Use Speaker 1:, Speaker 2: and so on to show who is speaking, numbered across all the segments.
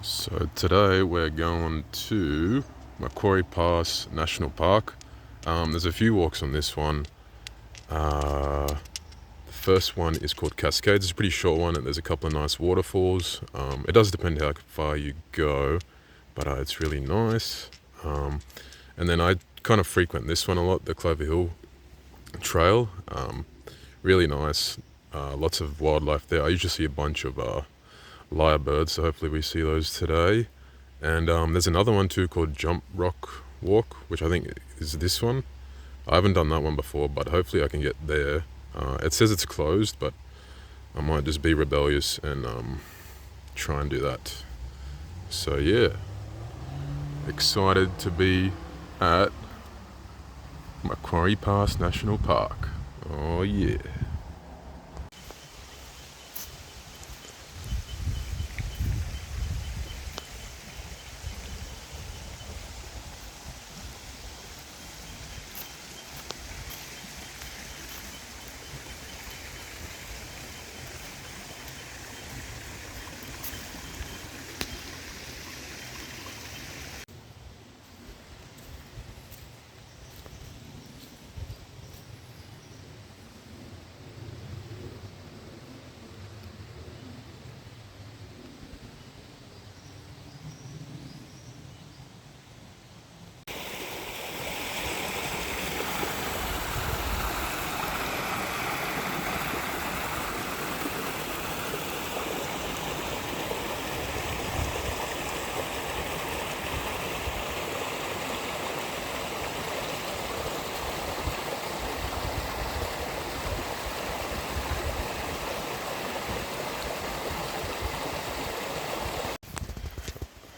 Speaker 1: So today we're going to Macquarie Pass National Park. There's a few walks on this one. The first one is called Cascades. It's a pretty short one and there's a couple of nice waterfalls. It does depend how far you go, but it's really nice. And then I kind of frequent this one a lot, the Clover Hill Trail. Really nice. Lots of wildlife there. I usually see a bunch of lyrebirds, so hopefully we see those today. And there's another one too called Jump Rock Walk, which I think is this one. I haven't done that one before, but hopefully I can get there. It says it's closed, but I might just be rebellious and try and do that. So yeah, excited to be at Macquarie Pass National Park. Oh yeah.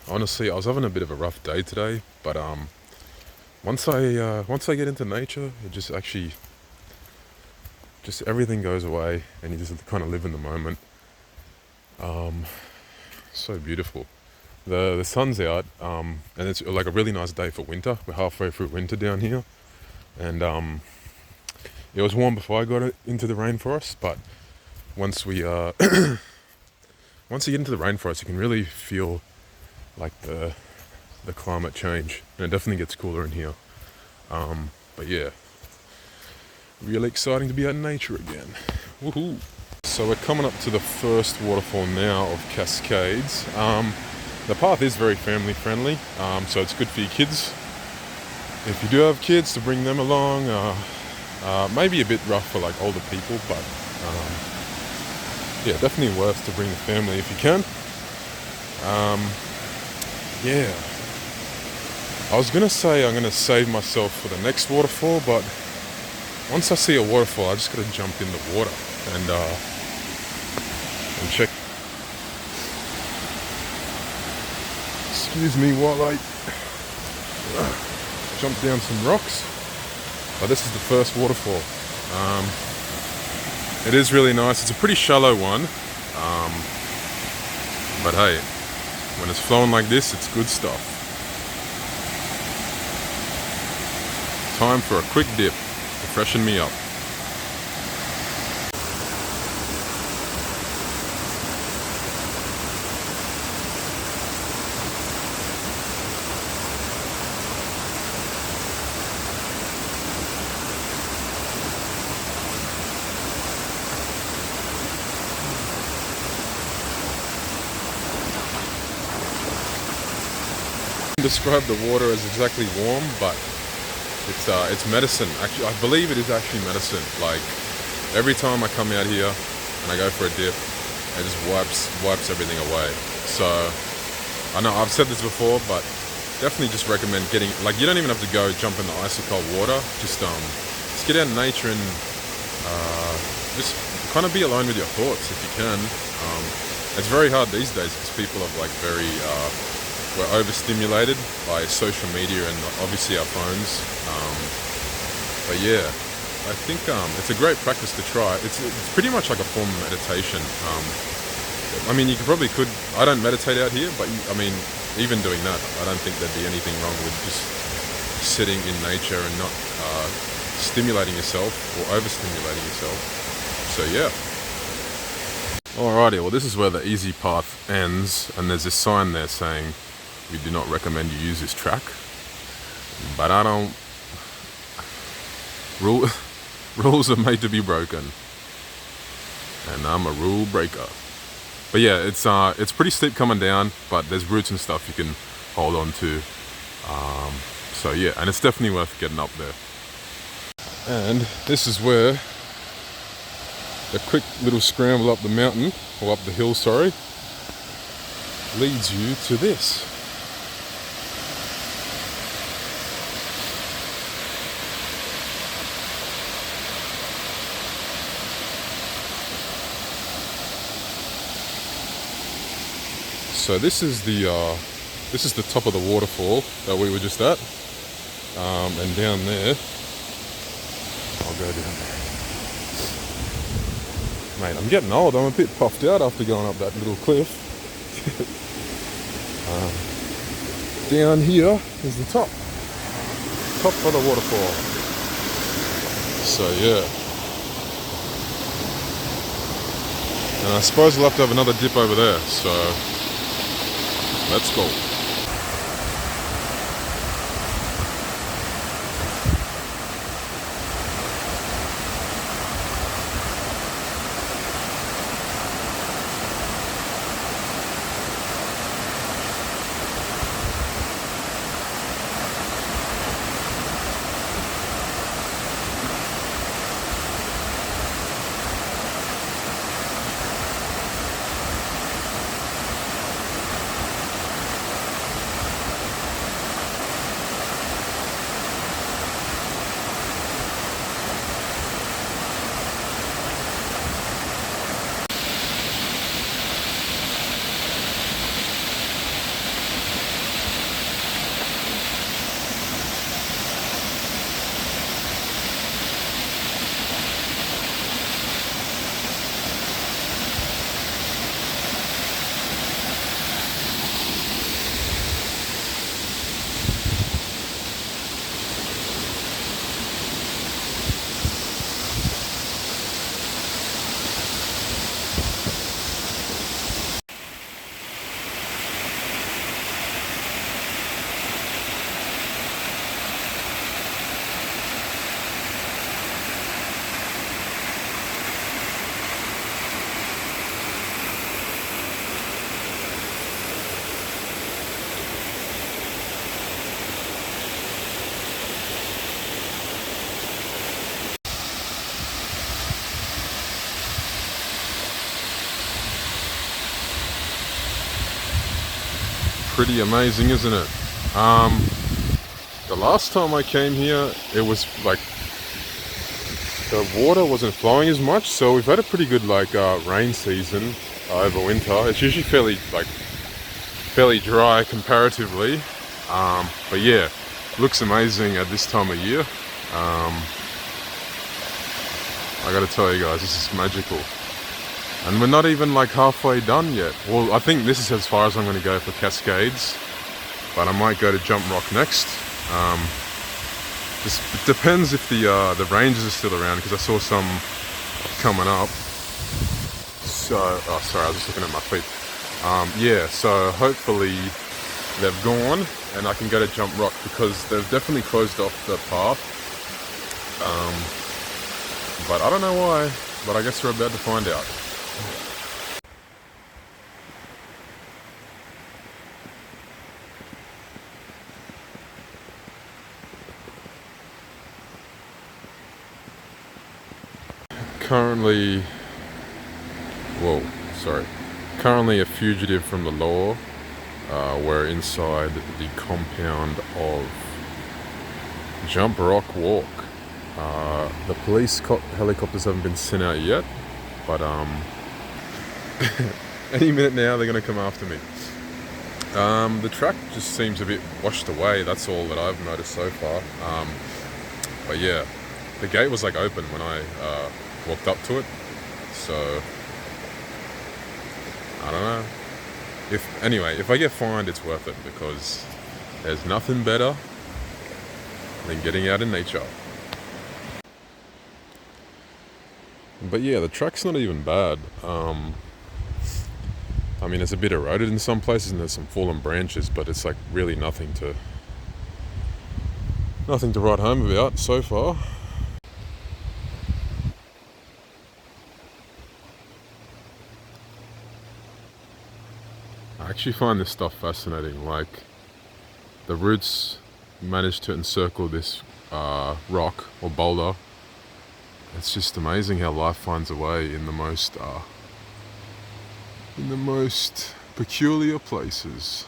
Speaker 1: Honestly, I was having a bit of a rough day today, but once I get into nature, it just everything goes away, and you just kind of live in the moment. So beautiful. The sun's out, and it's like a really nice day for winter. We're halfway through winter down here, and it was warm before I got into the rainforest, but once we once you get into the rainforest, you can really feel like the climate change, and it definitely gets cooler in here. But yeah, really exciting to be out in nature again. Woohoo! So we're coming up to the first waterfall now of Cascades. The path is very family friendly, so it's good for your kids. If you do have kids, to bring them along. Maybe a bit rough for like older people, but yeah, definitely worth to bring the family if you can. Yeah, I was gonna say I'm gonna save myself for the next waterfall, but once I see a waterfall, I just gotta jump in the water and check. Excuse me while I jump down some rocks. But this is the first waterfall. It is really nice. It's a pretty shallow one, but hey, when it's flowing like this, it's good stuff. Time for a quick dip to freshen me up. Describe the water as exactly warm, but it's medicine. Actually, I believe it is actually medicine. Like every time I come out here and I go for a dip, it just wipes everything away. So I know I've said this before, but definitely just recommend getting, like, you don't even have to go jump in the icy cold water. Just get out in nature and just kind of be alone with your thoughts if you can. It's very hard these days because people are like we're overstimulated by social media and obviously our phones. But yeah, I think it's a great practice to try. It's pretty much like a form of meditation. I mean, you could. I don't meditate out here, but I mean, even doing that, I don't think there'd be anything wrong with just sitting in nature and not stimulating yourself or overstimulating yourself. So yeah. Alrighty, well this is where the easy path ends, and there's this sign there saying we do not recommend you use this track. But I don't... Rules are made to be broken. And I'm a rule breaker. But yeah, it's pretty steep coming down, but there's roots and stuff you can hold on to. So yeah, and it's definitely worth getting up there. And this is where a quick little scramble up the mountain, or up the hill, sorry, leads you to this. So this is the top of the waterfall that we were just at, and down there, I'll go down there. Mate, I'm getting old. I'm a bit puffed out after going up that little cliff. Down here is the top of the waterfall. So yeah, and I suppose we'll have to have another dip over there. So let's go. Pretty amazing, isn't it? The last time I came here, it was like the water wasn't flowing as much, so we've had a pretty good rain season over winter. It's usually fairly dry comparatively, but yeah, looks amazing at this time of year. I gotta tell you guys, this is magical. And we're not even like halfway done yet. Well, I think this is as far as I'm going to go for Cascades, but I might go to Jump Rock next. It depends if the rangers are still around, because I saw some coming up. So, oh sorry, I was just looking at my feet. Yeah, so hopefully they've gone and I can go to Jump Rock, because they've definitely closed off the path. But I don't know why, but I guess we're about to find out. Currently a fugitive from the law. We're inside the compound of Jump Rock Walk. The police helicopters haven't been sent out yet, but any minute now they're going to come after me. The track just seems a bit washed away, that's all that I've noticed so far. But yeah, the gate was like open when I walked up to it, so I don't know. If I get fined, it's worth it, because there's nothing better than getting out in nature. But yeah, the track's not even bad. I mean, it's a bit eroded in some places and there's some fallen branches, but it's like really nothing to write home about so far. I actually find this stuff fascinating. Like, the roots managed to encircle this rock or boulder. It's just amazing how life finds a way in the most peculiar places.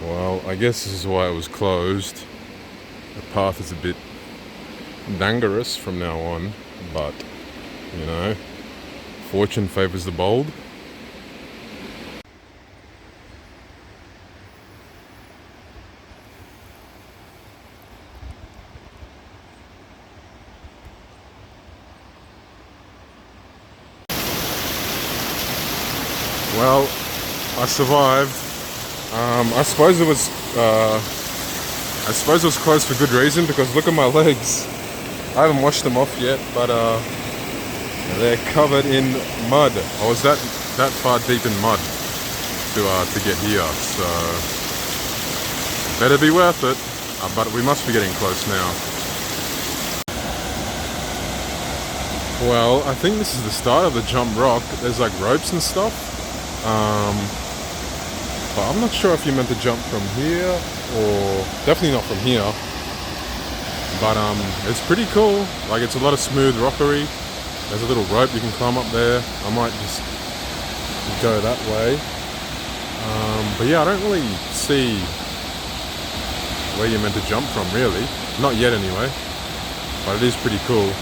Speaker 1: Well, I guess this is why it was closed. The path is a bit dangerous from now on, but, you know, fortune favours the bold. Well, I survived. I suppose it was closed for good reason, because look at my legs. I haven't washed them off yet, but they're covered in mud. I was that far deep in mud to get here, so better be worth it. But we must be getting close now. Well, I think this is the start of the jump rock. There's like ropes and stuff. But I'm not sure if you meant to jump from here, or definitely not from here. But it's pretty cool. Like, it's a lot of smooth rockery. There's a little rope you can climb up there. I might just go that way. But yeah, I don't really see where you're meant to jump from, really. Not yet anyway. But it is pretty cool.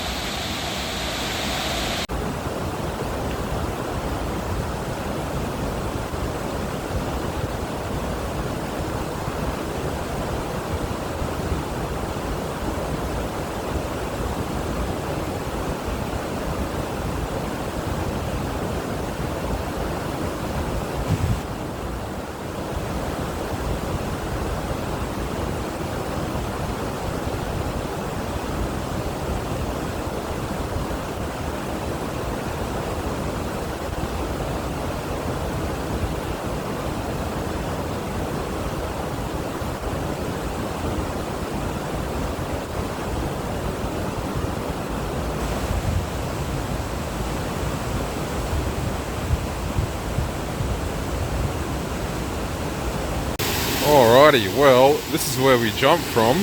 Speaker 1: Alrighty, well, this is where we jumped from.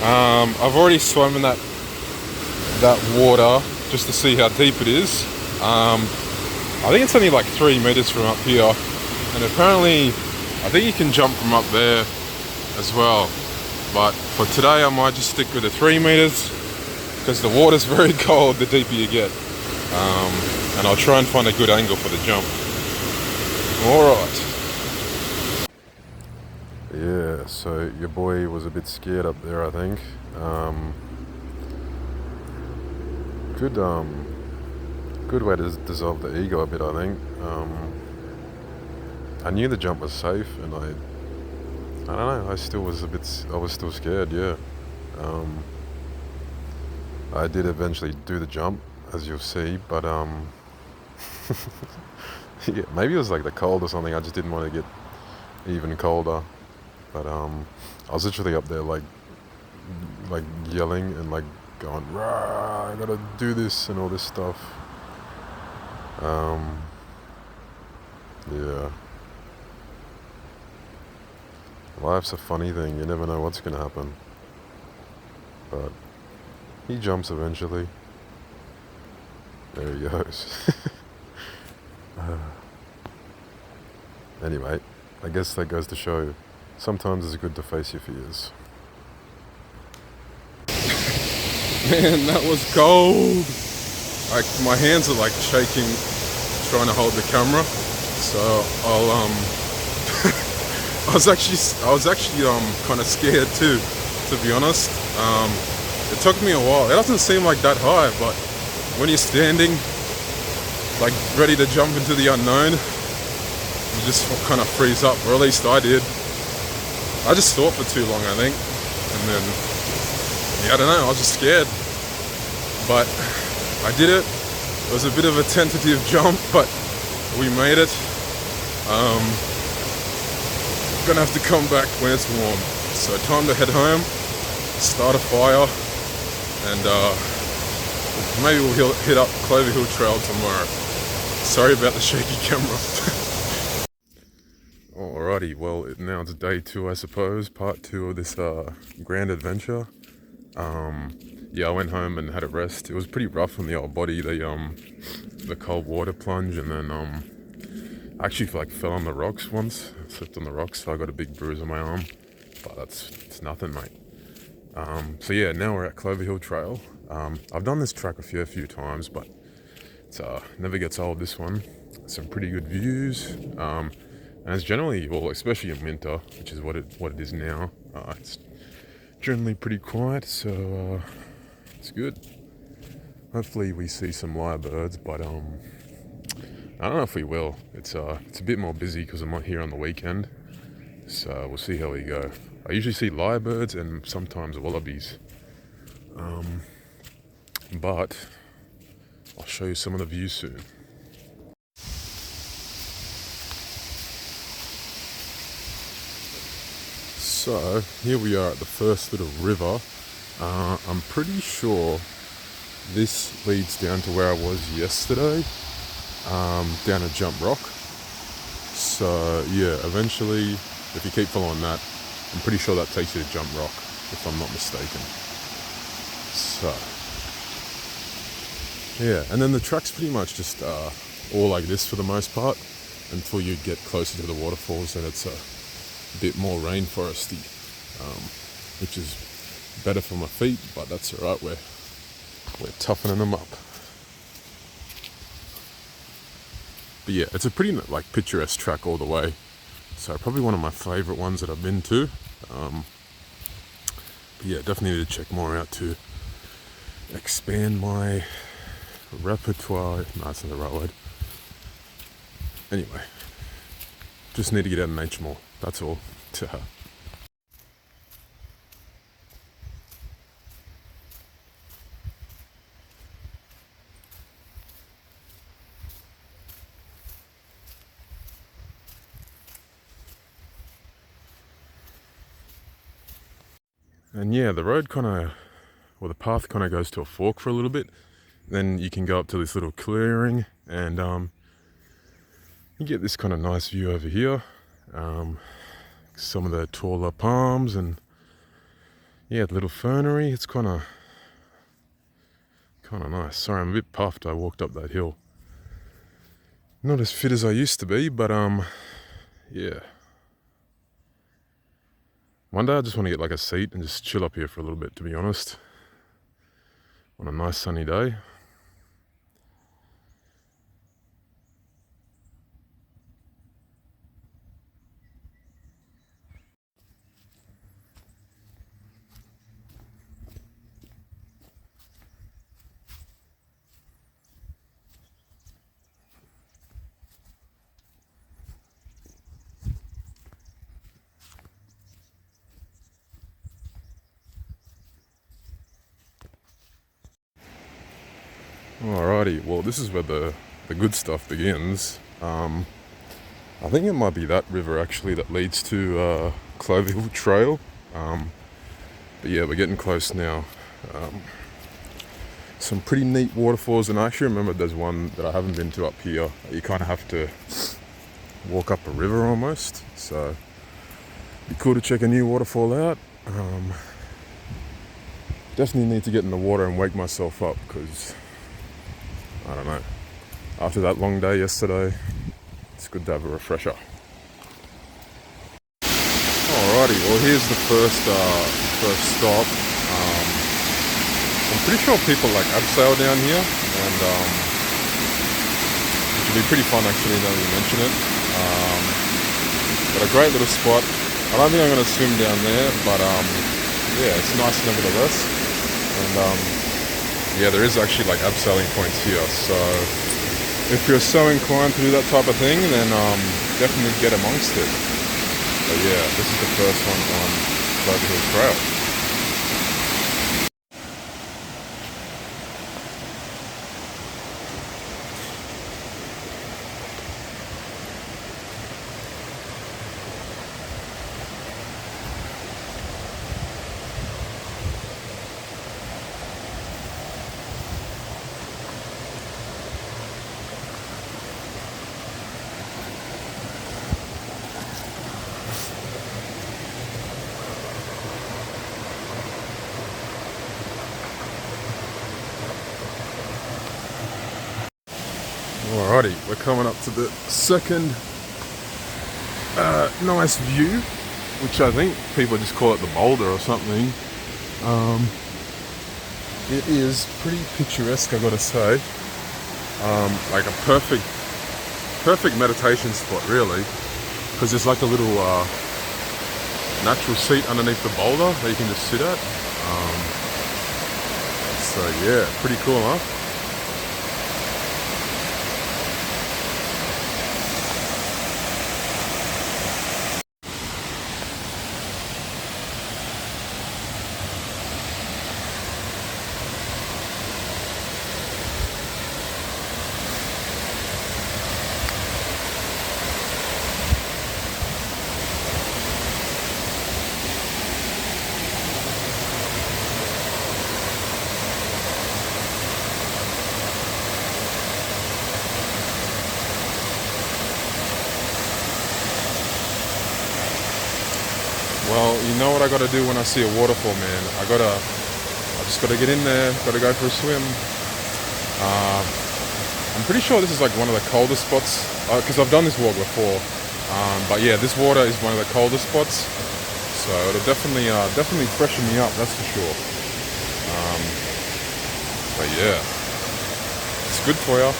Speaker 1: I've already swum in that water just to see how deep it is. I think it's only like 3 meters from up here, and apparently I think you can jump from up there as well. But for today I might just stick with the 3 meters, because the water's very cold the deeper you get. and I'll try and find a good angle for the jump. Alright. Yeah, so your boy was a bit scared up there, I think. Good good way to dissolve the ego a bit, I think. I knew the jump was safe, and I don't know, I was still scared, yeah. I did eventually do the jump, as you'll see, but yeah, maybe it was like the cold or something. I just didn't want to get even colder. But I was literally up there like yelling and like going, "Rah, I gotta do this," and all this stuff. Yeah. Life's a funny thing. You never know what's gonna happen. But he jumps eventually. There he goes. Anyway, I guess that goes to show sometimes it's good to face your fears. Man, that was cold. Like my hands are like shaking, trying to hold the camera. So I'll I was actually kind of scared too, to be honest. It took me a while. It doesn't seem like that high, but when you're standing, like ready to jump into the unknown, you just kind of freeze up, or at least I did. I just thought for too long, I think, and then yeah, I don't know. I was just scared, but I did it. It was a bit of a tentative jump, but we made it. Gonna have to come back when it's warm. So time to head home, start a fire, and maybe we'll hit up Clover Hill Trail tomorrow. Sorry about the shaky camera. Alrighty, well now it's day 2, I suppose, part 2 of this grand adventure. Yeah, I went home and had a rest. It was pretty rough on the old body, the cold water plunge, and then I actually like fell on the rocks once, slipped on the rocks, so I got a big bruise on my arm, but it's nothing, mate. So yeah, now we're at Clover Hill Trail. I've done this track a few times, but it's never gets old, this one. Some pretty good views, and it's generally, well, especially in winter, which is what it is now, it's generally pretty quiet, so it's good. Hopefully we see some lyrebirds, but I don't know if we will. It's a bit more busy because I'm not here on the weekend, so we'll see how we go. I usually see lyrebirds and sometimes wallabies, but I'll show you some of the views soon. So here we are at the first little river. I'm pretty sure this leads down to where I was yesterday, down a jump rock. So yeah, eventually, if you keep following that, I'm pretty sure that takes you to Jump Rock, if I'm not mistaken. So yeah, and then the track's pretty much just all like this for the most part, until you get closer to the waterfalls, and it's a bit more rainforesty, which is better for my feet, but that's alright, we're toughening them up. But yeah, it's a pretty like picturesque track all the way. So probably one of my favourite ones that I've been to. But yeah, definitely need to check more out to expand my repertoire. No, that's not the right word. Anyway, just need to get out in nature more. That's all. And yeah, the path kind of goes to a fork for a little bit. Then you can go up to this little clearing, and you get this kind of nice view over here. Some of the taller palms, and yeah, the little fernery. It's kind of nice. Sorry, I'm a bit puffed. I walked up that hill. Not as fit as I used to be, but yeah. One day I just want to get like a seat and just chill up here for a little bit, to be honest. On a nice sunny day. Alrighty, well this is where the good stuff begins. I think it might be that river actually that leads to Clover Trail. But yeah, we're getting close now. Some pretty neat waterfalls, and I actually remember there's one that I haven't been to up here. You kind of have to walk up a river almost, so it'd be cool to check a new waterfall out. Definitely need to get in the water and wake myself up because, I don't know, after that long day yesterday, it's good to have a refresher. Alrighty, well here's the first stop. I'm pretty sure people like abseil down here, and it should be pretty fun actually now that you mention it. But a great little spot. I don't think I'm going to swim down there, but yeah, it's nice nevertheless. And yeah, there is actually like abseiling points here, so if you're so inclined to do that type of thing, then definitely get amongst it. But yeah, this is the first one on Clover Hill Trail. Alrighty, we're coming up to the second nice view, which I think people just call it the boulder or something. It is pretty picturesque, I gotta say. Like a perfect meditation spot, really, because there's like a little natural seat underneath the boulder that you can just sit at. So yeah, pretty cool, huh? Well, you know what I gotta do when I see a waterfall, man. I just gotta get in there, gotta go for a swim. I'm pretty sure this is like one of the coldest spots, because I've done this walk before. But yeah, this water is one of the coldest spots, so it'll definitely freshen me up, that's for sure. But yeah, it's good for you.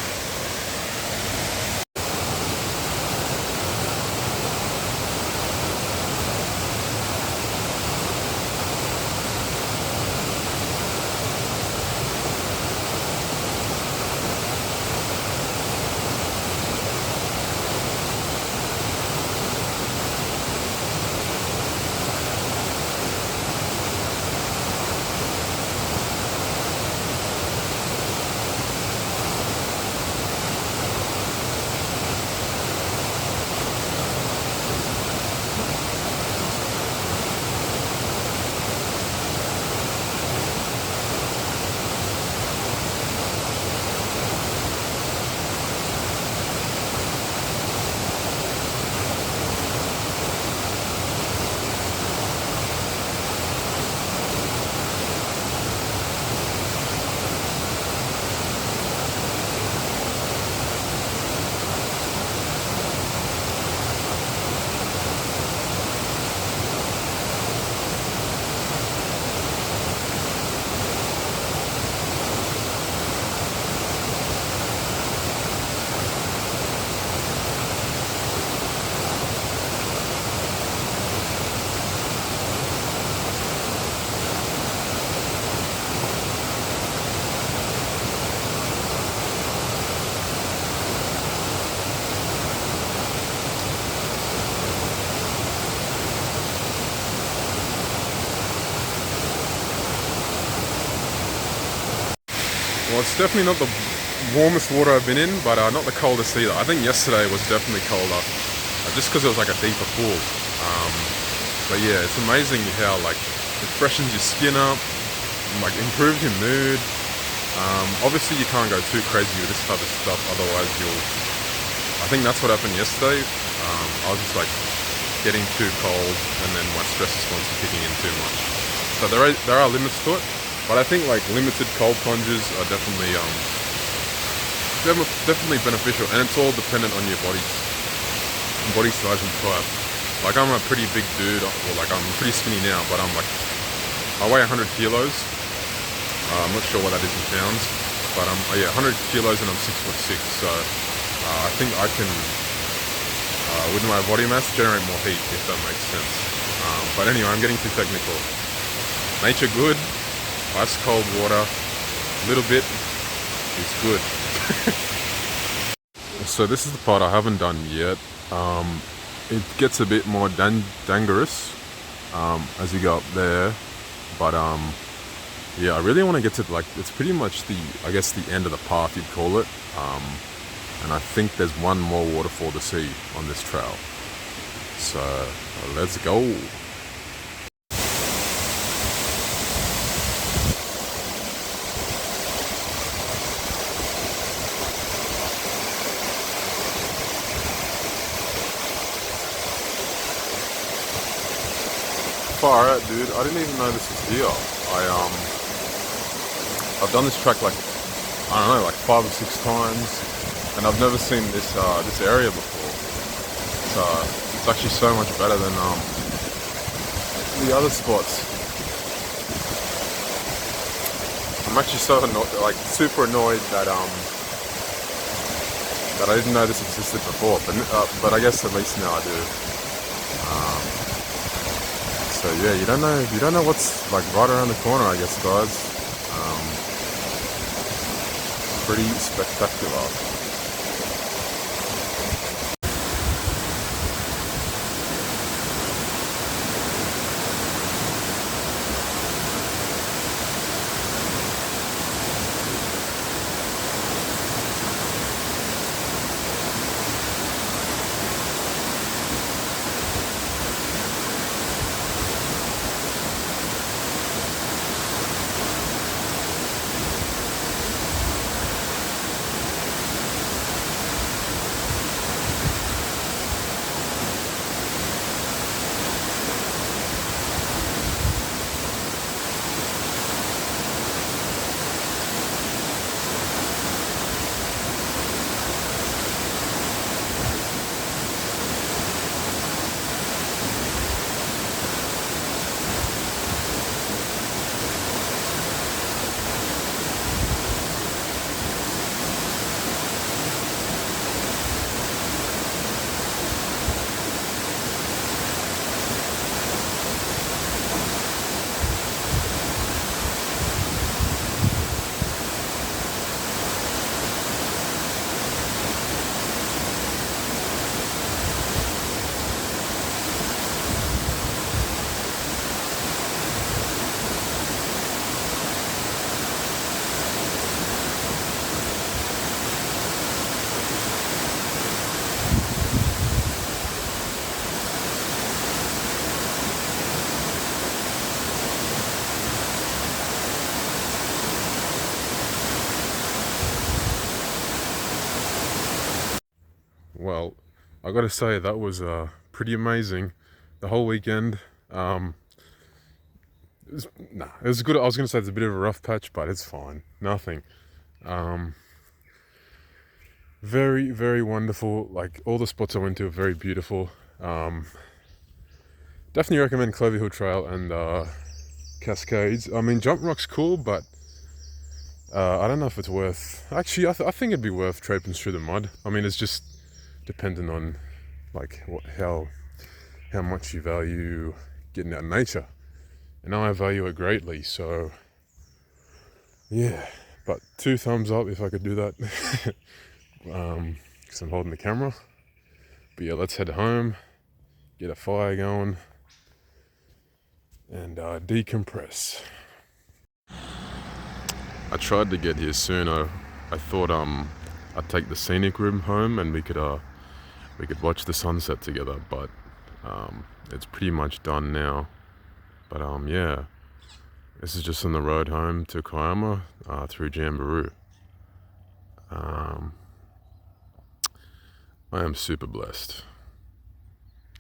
Speaker 1: Well, it's definitely not warmest water I've been in, but not the coldest either. I think yesterday was definitely colder, just because it was like a deeper pool. But yeah, it's amazing how like it freshens your skin up, like improves your mood. Obviously you can't go too crazy with this type of stuff, otherwise I think that's what happened yesterday. I was just like getting too cold, and then my stress response was kicking in too much. So there are limits to it, but I think like limited cold plunges are definitely beneficial, and it's all dependent on your body size and type. Like I'm a pretty big dude, or like I'm pretty skinny now, but I weigh 100 kilos. I'm not sure what that is in pounds, but yeah, 100 kilos and I'm 6'6", so I think I can, with my body mass, generate more heat, if that makes sense. But anyway, I'm getting too technical. Nature good, ice cold water, a little bit, it's good. So this is the part I haven't done yet. It gets a bit more dangerous as you go up there, but yeah, I really want to get to like, it's pretty much I guess the end of the path you'd call it. And I think there's one more waterfall to see on this trail. So let's go. Far out, dude. I didn't even know this was here. I've done this track like, I don't know, like 5 or 6 times. And I've never seen this area before. It's actually so much better than the other spots. I'm actually so annoyed, like super annoyed that that I didn't know this existed before. But I guess at least now I do. So yeah, you don't know what's like right around the corner, I guess, guys. Pretty spectacular. Well, I gotta say that was pretty amazing. The whole weekend. It was good. I was gonna say it's a bit of a rough patch, but it's fine. Nothing. Very, very wonderful. Like all the spots I went to are very beautiful. Definitely recommend Clover Hill Trail and Cascades. I mean, Jump Rock's cool, but I don't know if it's worth. Actually, I think it'd be worth traipsing through the mud. I mean, it's just dependent on like how much you value getting out of nature, and I value it greatly. So yeah, but 2 thumbs up if I could do that. Because I'm holding the camera. But yeah, let's head home, get a fire going, and decompress. I tried to get here sooner, I thought I'd take the scenic room home and we could watch the sunset together, but it's pretty much done now. But yeah, this is just on the road home to Kiama through Jamboree. I am super blessed.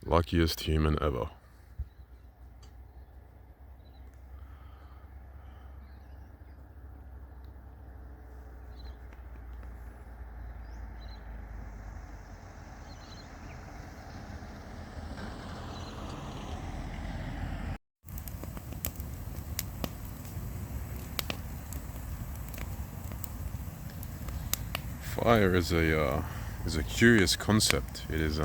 Speaker 1: Luckiest human ever. Fire is a curious concept. It is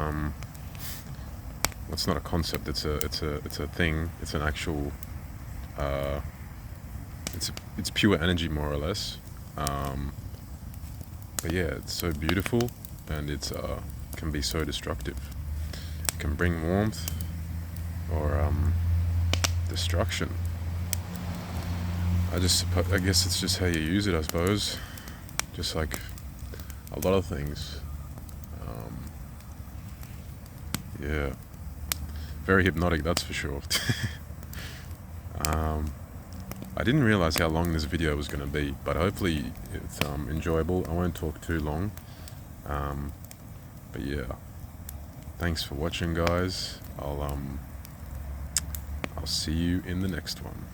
Speaker 1: it's not a concept. It's a thing. It's an actual. It's pure energy, more or less. But yeah, it's so beautiful, and it's can be so destructive. It can bring warmth or destruction. I guess it's just how you use it. I suppose, just like a lot of things. Yeah, very hypnotic, that's for sure. I didn't realize how long this video was going to be, but hopefully it's enjoyable. I won't talk too long. But yeah, thanks for watching, guys. I'll see you in the next one.